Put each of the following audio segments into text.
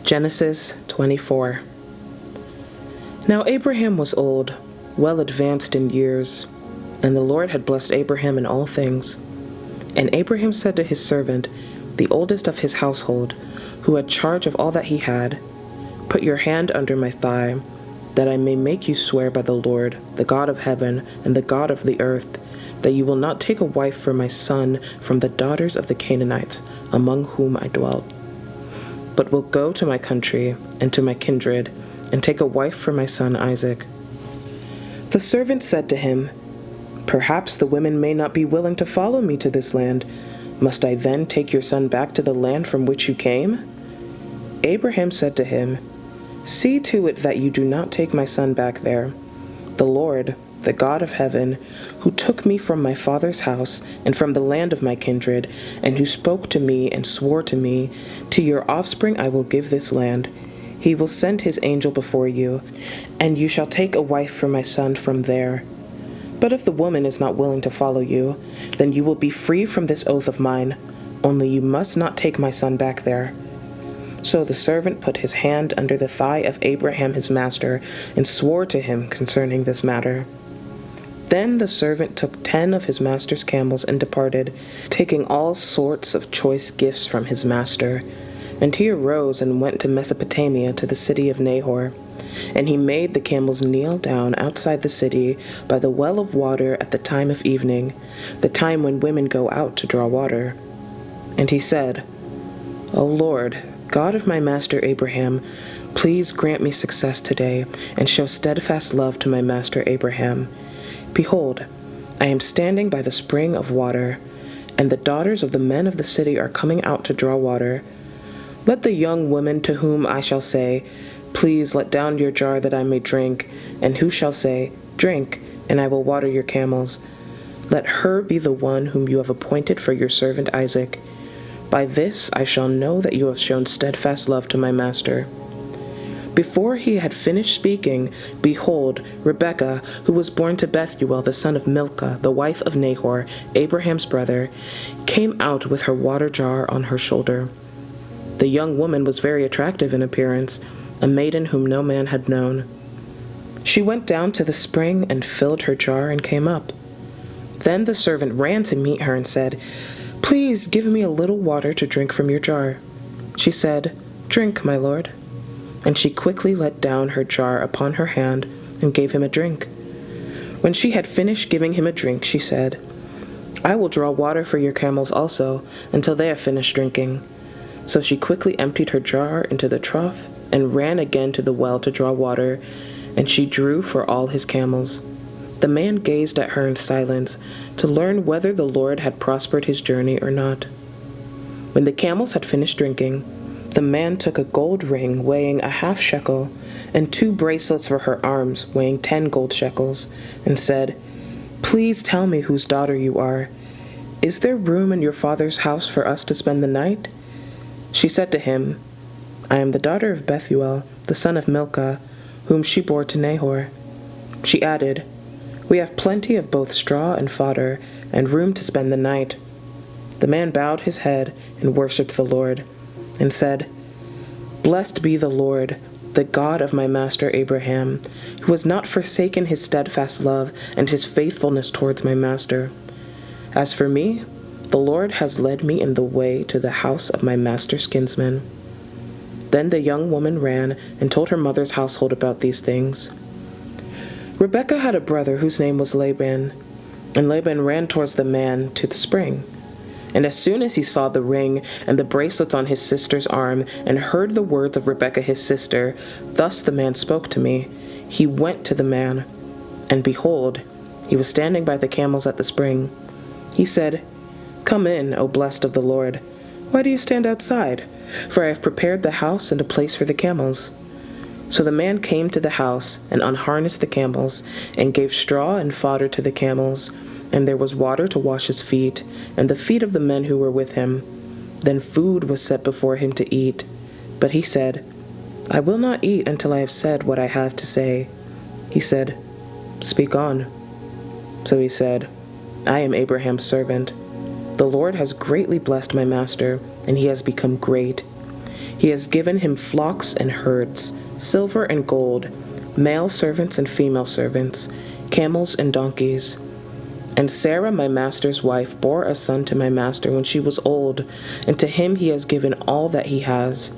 Genesis 24. Now Abraham was old, well advanced in years, and the Lord had blessed Abraham in all things. And Abraham said to his servant, the oldest of his household, who had charge of all that he had, "Put your hand under my thigh, that I may make you swear by the Lord, the God of heaven and the God of the earth, that you will not take a wife for my son from the daughters of the Canaanites, among whom I dwelt, but will go to my country and to my kindred, and take a wife for my son Isaac." The servant said to him, "Perhaps the women may not be willing to follow me to this land. Must I then take your son back to the land from which you came?" Abraham said to him, "See to it that you do not take my son back there. The Lord, the God of heaven, who took me from my father's house and from the land of my kindred, and who spoke to me and swore to me, 'To your offspring I will give this land,' he will send his angel before you, and you shall take a wife for my son from there. But if the woman is not willing to follow you, then you will be free from this oath of mine, only you must not take my son back there." So the servant put his hand under the thigh of Abraham his master, and swore to him concerning this matter. Then the servant took 10 of his master's camels and departed, taking all sorts of choice gifts from his master. And he arose and went to Mesopotamia, to the city of Nahor. And he made the camels kneel down outside the city by the well of water at the time of evening, the time when women go out to draw water. And he said, "O Lord, God of my master Abraham, please grant me success today, and show steadfast love to my master Abraham. Behold, I am standing by the spring of water, and the daughters of the men of the city are coming out to draw water. Let the young woman to whom I shall say, 'Please let down your jar that I may drink,' and who shall say, 'Drink, and I will water your camels,' let her be the one whom you have appointed for your servant Isaac. By this I shall know that you have shown steadfast love to my master." Before he had finished speaking, behold, Rebekah, who was born to Bethuel the son of Milcah, the wife of Nahor, Abraham's brother, came out with her water jar on her shoulder. The young woman was very attractive in appearance, a maiden whom no man had known. She went down to the spring and filled her jar and came up. Then the servant ran to meet her and said, "Please give me a little water to drink from your jar." She said, "Drink, my lord." And she quickly let down her jar upon her hand and gave him a drink. When she had finished giving him a drink, she said, "I will draw water for your camels also, until they have finished drinking." So she quickly emptied her jar into the trough and ran again to the well to draw water, and she drew for all his camels. The man gazed at her in silence to learn whether the Lord had prospered his journey or not. When the camels had finished drinking, the man took a gold ring weighing a half shekel, and 2 bracelets for her arms weighing 10 gold shekels, and said, "Please tell me whose daughter you are. Is there room in your father's house for us to spend the night?" She said to him, "I am the daughter of Bethuel, the son of Milcah, whom she bore to Nahor." She added, "We have plenty of both straw and fodder, and room to spend the night." The man bowed his head and worshipped the Lord, and said, "Blessed be the Lord, the God of my master Abraham, who has not forsaken his steadfast love and his faithfulness towards my master. As for me, the Lord has led me in the way to the house of my master's kinsman." Then the young woman ran and told her mother's household about these things. Rebekah had a brother whose name was Laban, and Laban ran towards the man to the spring. And as soon as he saw the ring and the bracelets on his sister's arm, and heard the words of Rebekah his sister, "Thus the man spoke to me," he went to the man. And behold, he was standing by the camels at the spring. He said, "Come in, O blessed of the Lord. Why do you stand outside? For I have prepared the house and a place for the camels." So the man came to the house and unharnessed the camels, and gave straw and fodder to the camels, and there was water to wash his feet, and the feet of the men who were with him. Then food was set before him to eat. But he said, "I will not eat until I have said what I have to say." He said, "Speak on." So he said, "I am Abraham's servant. The Lord has greatly blessed my master, and he has become great. He has given him flocks and herds, silver and gold, male servants and female servants, camels and donkeys. And Sarah, my master's wife, bore a son to my master when she was old, and to him he has given all that he has.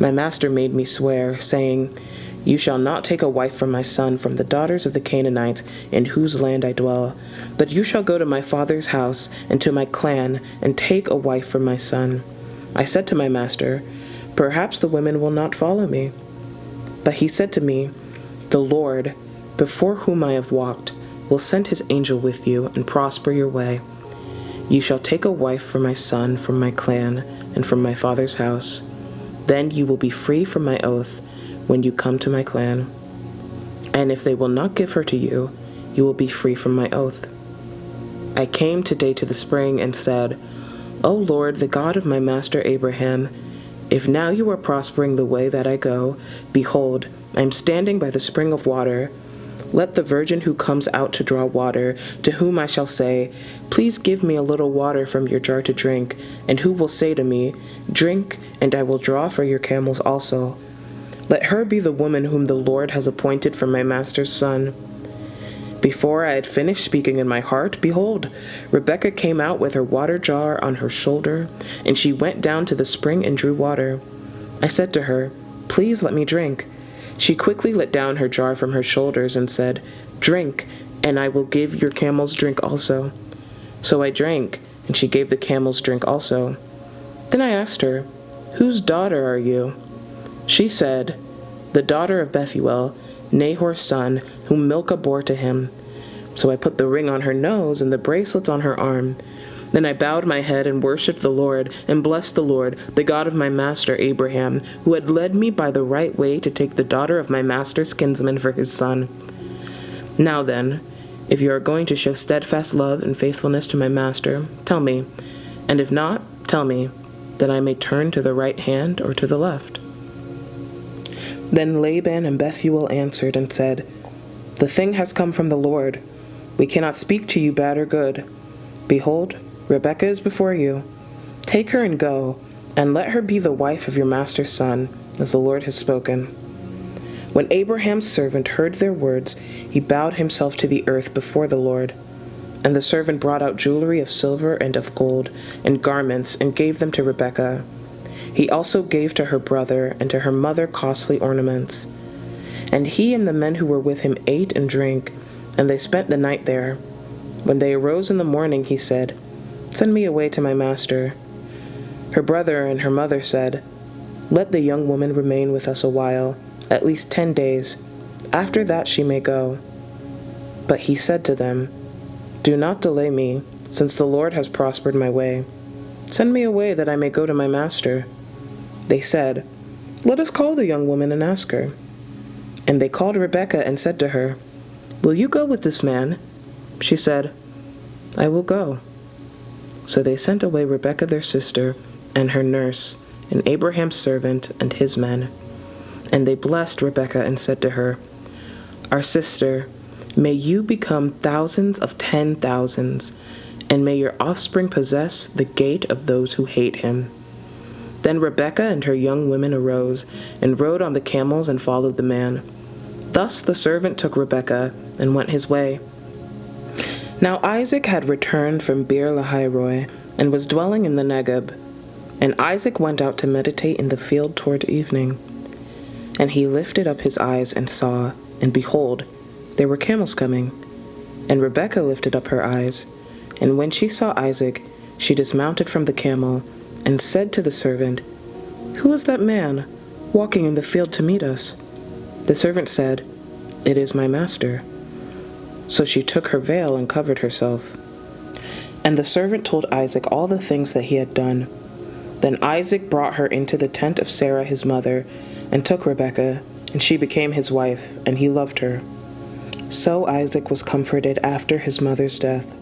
My master made me swear, saying, You shall not take a wife for my son from the daughters of the Canaanites in whose land I dwell, but you shall go to my father's house and to my clan and take a wife for my son. I said to my master, Perhaps the women will not follow me. But he said to me, The Lord, before whom I have walked, will send his angel with you and prosper your way. You shall take a wife for my son from my clan and from my father's house. Then you will be free from my oath when you come to my clan. And if they will not give her to you, you will be free from my oath. I came today to the spring and said, O Lord, the God of my master Abraham, if now you are prospering the way that I go, behold, I am standing by the spring of water. Let the virgin who comes out to draw water, to whom I shall say, Please give me a little water from your jar to drink, and who will say to me, Drink, and I will draw for your camels also. Let her be the woman whom the Lord has appointed for my master's son. Before I had finished speaking in my heart, behold, Rebekah came out with her water jar on her shoulder, and she went down to the spring and drew water. I said to her, Please let me drink. She quickly let down her jar from her shoulders and said, Drink, and I will give your camels drink also. So I drank, and she gave the camels drink also. Then I asked her, Whose daughter are you? She said, The daughter of Bethuel, Nahor's son, whom Milcah bore to him. So I put the ring on her nose and the bracelets on her arm. Then I bowed my head and worshipped the Lord, and blessed the Lord, the God of my master Abraham, who had led me by the right way to take the daughter of my master's kinsman for his son. Now then, if you are going to show steadfast love and faithfulness to my master, tell me, and if not, tell me, that I may turn to the right hand or to the left. Then Laban and Bethuel answered and said, The thing has come from the Lord. We cannot speak to you bad or good. Behold, Rebekah is before you. Take her and go, and let her be the wife of your master's son, as the Lord has spoken. When Abraham's servant heard their words, he bowed himself to the earth before the Lord. And the servant brought out jewelry of silver and of gold, and garments, and gave them to Rebekah. He also gave to her brother and to her mother costly ornaments. And he and the men who were with him ate and drank, and they spent the night there. When they arose in the morning, he said, Send me away to my master. Her brother and her mother said, Let the young woman remain with us a while, at least 10 days. After that she may go. But he said to them, Do not delay me, since the Lord has prospered my way. Send me away that I may go to my master. They said, Let us call the young woman and ask her. And they called Rebekah and said to her, Will you go with this man? She said, I will go. So they sent away Rebekah their sister, and her nurse, and Abraham's servant, and his men. And they blessed Rebekah and said to her, Our sister, may you become thousands of 10,000s, and may your offspring possess the gate of those who hate him. Then Rebekah and her young women arose, and rode on the camels and followed the man. Thus the servant took Rebekah, and went his way. Now Isaac had returned from Beer-lahai-roi, and was dwelling in the Negeb. And Isaac went out to meditate in the field toward evening. And he lifted up his eyes and saw, and behold, there were camels coming. And Rebekah lifted up her eyes, and when she saw Isaac, she dismounted from the camel, and said to the servant, Who is that man walking in the field to meet us? The servant said, It is my master. So she took her veil and covered herself. And the servant told Isaac all the things that he had done. Then Isaac brought her into the tent of Sarah his mother, and took Rebekah, and she became his wife, and he loved her. So Isaac was comforted after his mother's death.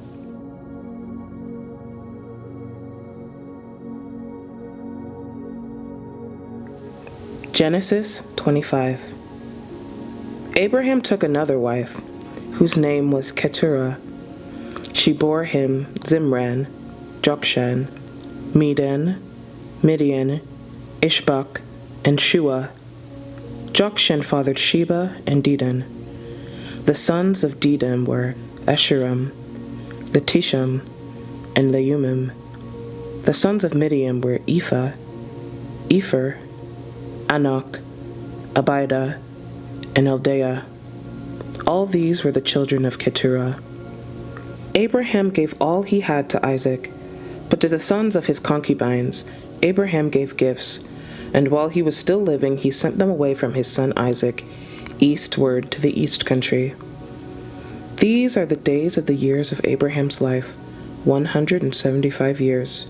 Genesis 25. Abraham took another wife, whose name was Keturah. She bore him Zimran, Jokshan, Medan, Midian, Ishbak, and Shua. Jokshan fathered Sheba and Dedan. The sons of Dedan were Eshuram, Letisham, and Leumim. The sons of Midian were Ephah, Epher, Anak, Abida, and Eldaah. All these were the children of Keturah. Abraham gave all he had to Isaac, but to the sons of his concubines Abraham gave gifts, and while he was still living he sent them away from his son Isaac, eastward to the east country. These are the days of the years of Abraham's life, 175 years.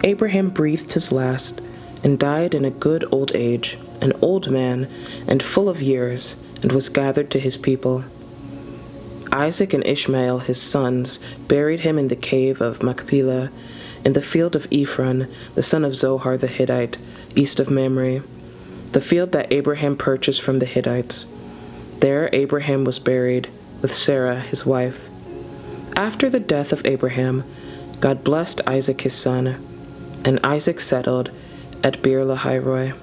Abraham breathed his last, and died in a good old age, an old man, and full of years, and was gathered to his people. Isaac and Ishmael his sons buried him in the cave of Machpelah, in the field of Ephron, the son of Zohar the Hittite, east of Mamre, the field that Abraham purchased from the Hittites. There Abraham was buried, with Sarah his wife. After the death of Abraham, God blessed Isaac his son, and Isaac settled at Beer-lahai-roi.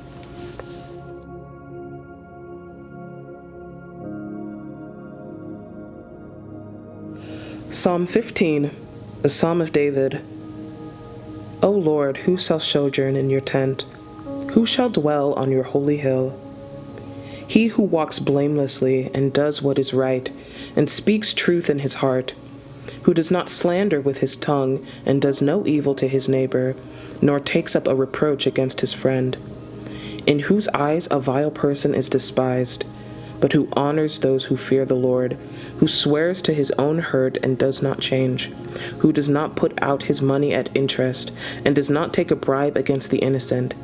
Psalm 15, a Psalm of David. O Lord, who shall sojourn in your tent? Who shall dwell on your holy hill? He who walks blamelessly and does what is right, and speaks truth in his heart, who does not slander with his tongue, and does no evil to his neighbor, nor takes up a reproach against his friend, in whose eyes a vile person is despised, but who honors those who fear the Lord, who swears to his own hurt and does not change, who does not put out his money at interest, and does not take a bribe against the innocent.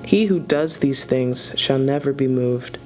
He who does these things shall never be moved.